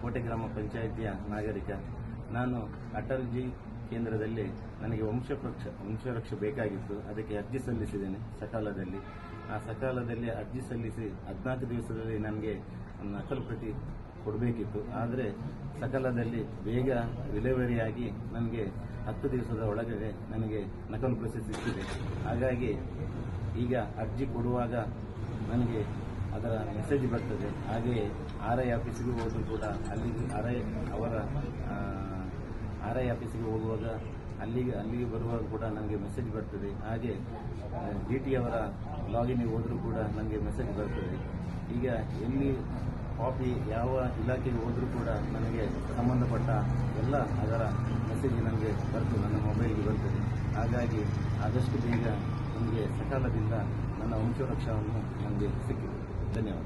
ಕೋಟೆ ಗ್ರಾಮ ಪಂಚಾಯಿತಿಯ ನಾಗರಿಕ. ನಾನು ಅಟಲ್ಜಿ ಕೇಂದ್ರದಲ್ಲಿ ನನಗೆ ವಂಶವೃಕ್ಷ ಬೇಕಾಗಿತ್ತು. ಅದಕ್ಕೆ ಅರ್ಜಿ ಸಲ್ಲಿಸಿದ್ದೇನೆ ಸಕಾಲದಲ್ಲಿ. ಆ ಸಕಾಲದಲ್ಲಿ ಅರ್ಜಿ ಸಲ್ಲಿಸಿ 14 ದಿವಸದಲ್ಲಿ ನನಗೆ ನಕಲು ಪ್ರತಿ ಕೊಡಬೇಕಿತ್ತು. ಆದರೆ ಸಕಾಲದಲ್ಲಿ ಬೇಗ ವಿಲೇವಾರಿಯಾಗಿ ನನಗೆ 10 ದಿವಸದ ಒಳಗಡೆ ನನಗೆ ನಕಲು ಪ್ರತಿ ಸಿಕ್ಕಿದೆ. ಹಾಗಾಗಿ ಈಗ ಅರ್ಜಿ ಕೊಡುವಾಗ ನನಗೆ ಅದರ ಮೆಸೇಜ್ ಬರ್ತದೆ. ಹಾಗೆಯೇ RI ಆಫೀಸಿಗೆ ಹೋದರೂ ಕೂಡ ಅಲ್ಲಿಗೆ RI ಆಫೀಸಿಗೆ ಹೋಗುವಾಗ ಅಲ್ಲಿಗೆ ಬರುವಾಗ ಕೂಡ ನನಗೆ ಮೆಸೇಜ್ ಬರ್ತದೆ. ಹಾಗೆ DT ಅವರ ಲಾಗಿನ್ಗೆ ಹೋದರೂ ಕೂಡ ನನಗೆ ಮೆಸೇಜ್ ಬರ್ತದೆ. ಈಗ ಎಲ್ಲಿ ಕಾಪಿ ಯಾವ ಇಲಾಖೆಗೆ ಹೋದರೂ ಕೂಡ ನನಗೆ ಸಂಬಂಧಪಟ್ಟ ಎಲ್ಲ ಅದರ ಮೆಸೇಜ್ ನನಗೆ ಬರ್ತದೆ, ನನ್ನ ಮೊಬೈಲ್ಗೆ ಬರ್ತದೆ. ಹಾಗಾಗಿ ಆದಷ್ಟು ಬೇಗ ನನಗೆ ಸಕಾಲದಿಂದ ನನ್ನ ವಂಶವೃಕ್ಷವನ್ನು ನನಗೆ ಸಿಕ್ಕಿದೆ. ಧನ್ಯವಾದ.